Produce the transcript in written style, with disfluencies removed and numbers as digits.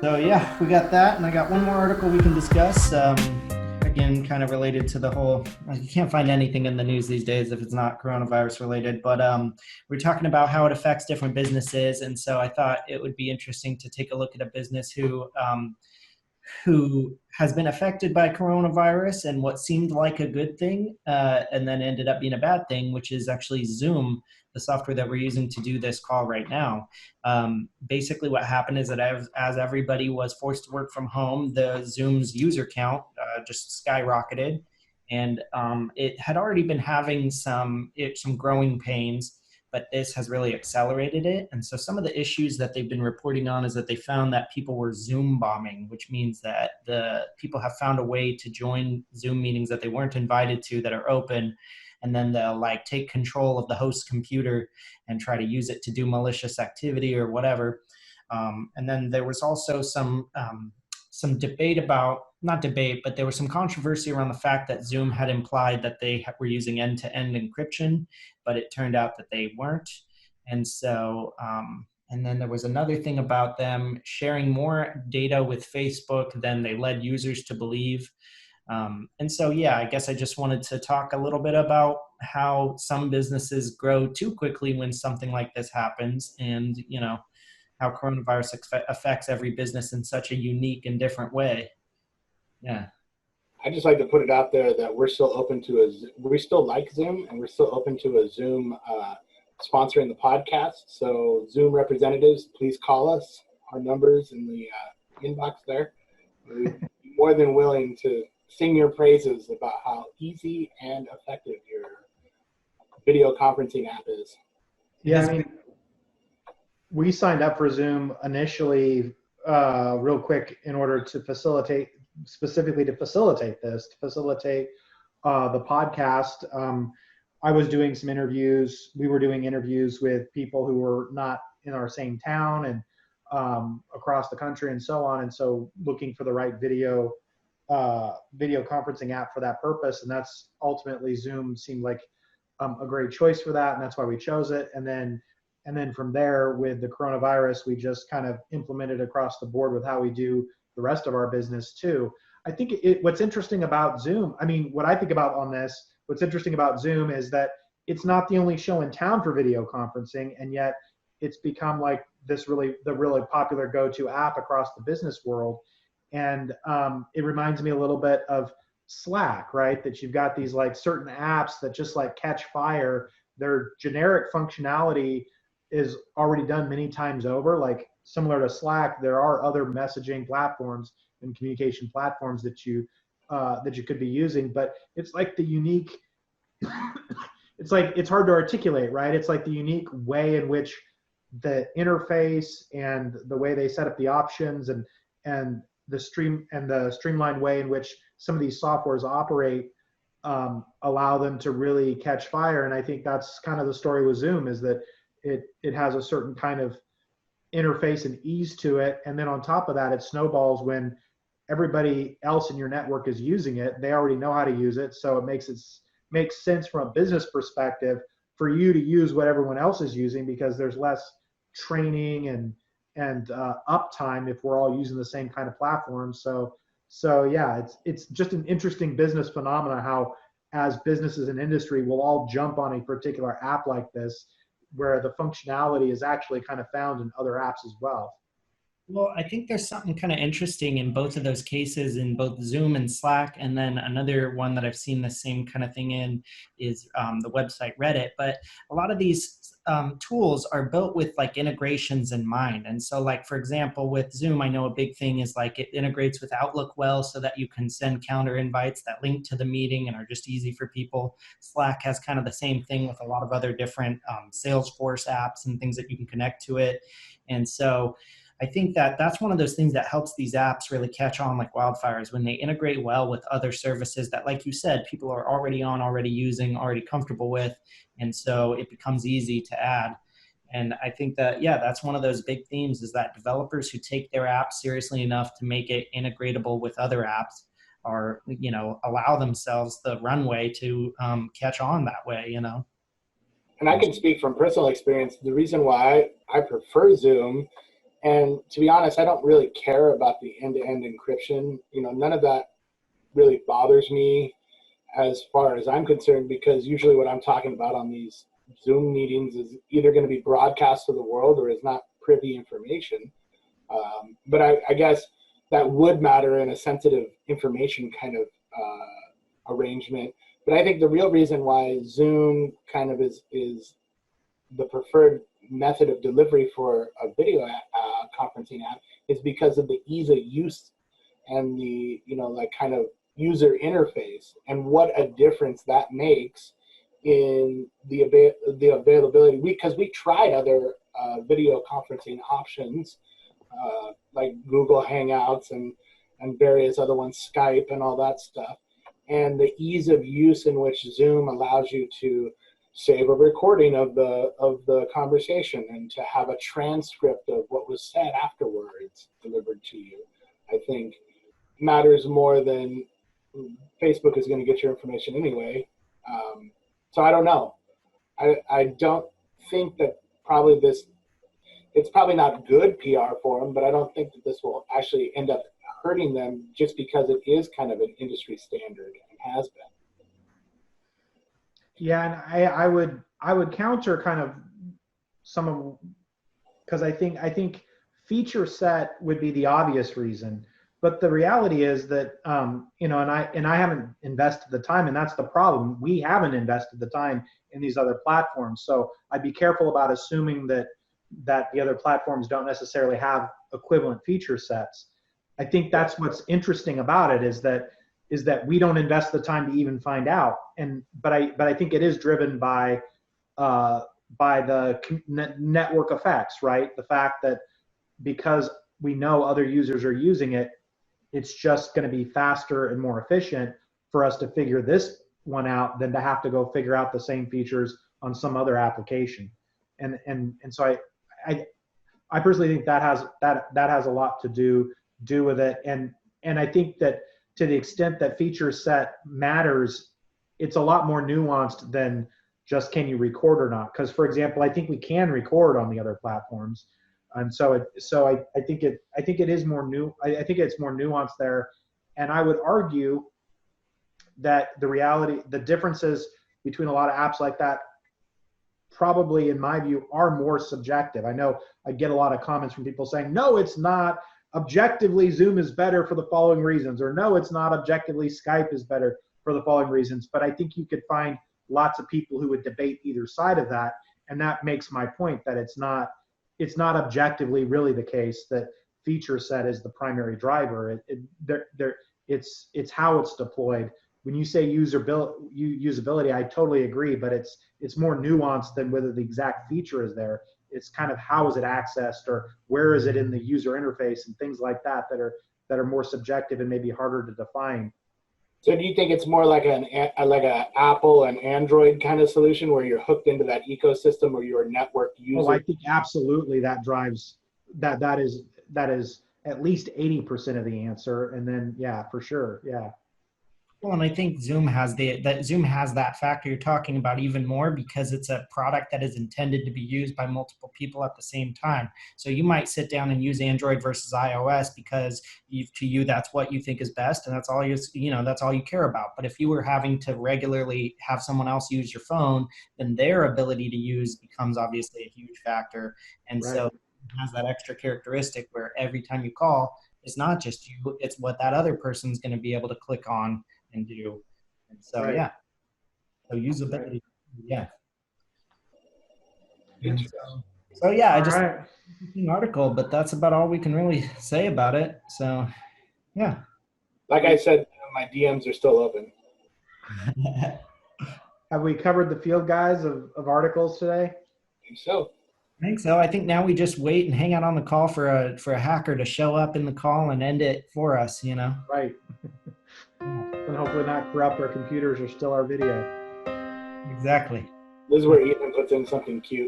So yeah, we got that, and I got one more article we can discuss. Again, kind of related to the whole. You can't find anything in the news these days if it's not coronavirus related. But we're talking about how it affects different businesses, and so I thought it would be interesting to take a look at a business who has been affected by coronavirus and what seemed like a good thing, and then ended up being a bad thing, which is actually Zoom, the software that we're using to do this call right now. Basically, what happened is that as everybody was forced to work from home, the Zoom's user count just skyrocketed, and it had already been having some growing pains, but this has really accelerated it. And so some of the issues that they've been reporting on is that they found that people were Zoom bombing, which means that the people have found a way to join Zoom meetings that they weren't invited to that are open. And then they'll like take control of the host computer and try to use it to do malicious activity or whatever. And then there was also some debate about, not debate, but there was some controversy around the fact that Zoom had implied that they were using end-to-end encryption, but it turned out that they weren't. And so, and then there was another thing about them sharing more data with Facebook than they led users to believe. And so, yeah, I guess I just wanted to talk a little bit about how some businesses grow too quickly when something like this happens, and, how coronavirus affects every business in such a unique and different way. Yeah. I just like to put it out there that we're still open to we still like Zoom, and we're still open to a Zoom sponsoring the podcast. So Zoom representatives, please call us. Our number's in the inbox there. We're more than willing to sing your praises about how easy and effective your video conferencing app is. Yeah, I mean, we signed up for Zoom initially real quick in order to specifically to facilitate the podcast. I was doing some interviews. We were doing interviews with people who were not in our same town and across the country and so on. And so looking for the right video conferencing app for that purpose. And that's ultimately Zoom seemed like a great choice for that. And that's why we chose it. And then from there, with the coronavirus, we just kind of implemented across the board with how we do the rest of our business too. I think what's interesting about Zoom, I mean, what I think about on this, what's interesting about Zoom is that it's not the only show in town for video conferencing, and yet it's become like the really popular go-to app across the business world. And it reminds me a little bit of Slack, right? That you've got these like certain apps that just like catch fire. Their generic functionality is already done many times over. Like similar to Slack, there are other messaging platforms and communication platforms that you could be using, but it's like the unique, it's hard to articulate, right? It's like the unique way in which the interface and the way they set up the options and the streamlined way in which some of these softwares operate allow them to really catch fire. And I think that's kind of the story with Zoom, is that it has a certain kind of interface and ease to it. And then on top of that, it snowballs when everybody else in your network is using it. They already know how to use it. So it makes sense from a business perspective for you to use what everyone else is using, because there's less training and uptime if we're all using the same kind of platform. So yeah, it's just an interesting business phenomena how as businesses and industry will all jump on a particular app like this, where the functionality is actually kind of found in other apps as well. Well, I think there's something kind of interesting in both of those cases, in both Zoom and Slack. And then another one that I've seen the same kind of thing in is the website Reddit. But a lot of these tools are built with like integrations in mind. And so like, for example, with Zoom, I know a big thing is like it integrates with Outlook well, so that you can send calendar invites that link to the meeting and are just easy for people. Slack has kind of the same thing with a lot of other different Salesforce apps and things that you can connect to it. And so I think that that's one of those things that helps these apps really catch on like wildfires, when they integrate well with other services that, like you said, people are already using, already comfortable with. And so it becomes easy to add. And I think that, yeah, that's one of those big themes, is that developers who take their app seriously enough to make it integratable with other apps are, allow themselves the runway to catch on that way, And I can speak from personal experience. The reason why I prefer Zoom And to be honest, I don't really care about the end-to-end encryption. None of that really bothers me as far as I'm concerned, because usually what I'm talking about on these Zoom meetings is either going to be broadcast to the world or is not privy information. But I guess that would matter in a sensitive information kind of arrangement. But I think the real reason why Zoom kind of is the preferred method of delivery for a video conferencing app is because of the ease of use and the kind of user interface, and what a difference that makes in the availability. Because we tried other video conferencing options like Google Hangouts and various other ones, Skype and all that stuff, and the ease of use in which Zoom allows you to save a recording of the conversation and to have a transcript of what was said afterwards delivered to you, I think matters more than Facebook is going to get your information anyway. So I don't know. I don't think that it's probably not good PR for them, but I don't think that this will actually end up hurting them just because it is kind of an industry standard and has been. Yeah, and I would counter kind of some of, because I think feature set would be the obvious reason, but the reality is that and I haven't invested the time, and that's the problem. We haven't invested the time in these other platforms, so I'd be careful about assuming that the other platforms don't necessarily have equivalent feature sets. I think that's what's interesting about it is that we don't invest the time to even find out. But I think it is driven by the network effects, right? The fact that because we know other users are using it, it's just going to be faster and more efficient for us to figure this one out than to have to go figure out the same features on some other application. And so I personally think that has a lot to do with it. And I think that to the extent that feature set matters, it's a lot more nuanced than just can you record or not. Because for example, I think we can record on the other platforms, and so I think it is more new. I think it's more nuanced there, and I would argue that the differences between a lot of apps like that probably, in my view, are more subjective. I know I get a lot of comments from people saying, no, it's not. Objectively, Zoom is better for the following reasons, or no, it's not. Objectively, Skype is better for the following reasons. But I think you could find lots of people who would debate either side of that, and that makes my point that it's not objectively really the case that feature set is the primary driver. It's how it's deployed. When you say usability, I totally agree, but it's more nuanced than whether the exact feature is there. It's kind of how is it accessed, or where is it in the user interface, and things like that are more subjective and maybe harder to define. So do you think it's more like an Apple and Android kind of solution where you're hooked into that ecosystem, or your network user? Oh, I think absolutely that drives that is at least 80% of the answer, and then yeah, for sure, yeah. Well, and I think Zoom has that factor you're talking about even more, because it's a product that is intended to be used by multiple people at the same time. So you might sit down and use Android versus iOS because to you that's what you think is best, and that's all that's all you care about. But if you were having to regularly have someone else use your phone, then their ability to use becomes obviously a huge factor. And Right. So it has that extra characteristic where every time you call, it's not just you, it's what that other person's going to be able to click on and do. And so Right. yeah, so usability, yeah. So yeah, I just an article, but that's about all we can really say about it. So yeah. Like I said, my DMs are still open. Have we covered the field guides of articles today? I think so. I think so. I think now we just wait and hang out on the call for a hacker to show up in the call and end it for us, Right. And hopefully not corrupt our computers or steal our video. Exactly. This is where Ethan puts in something cute.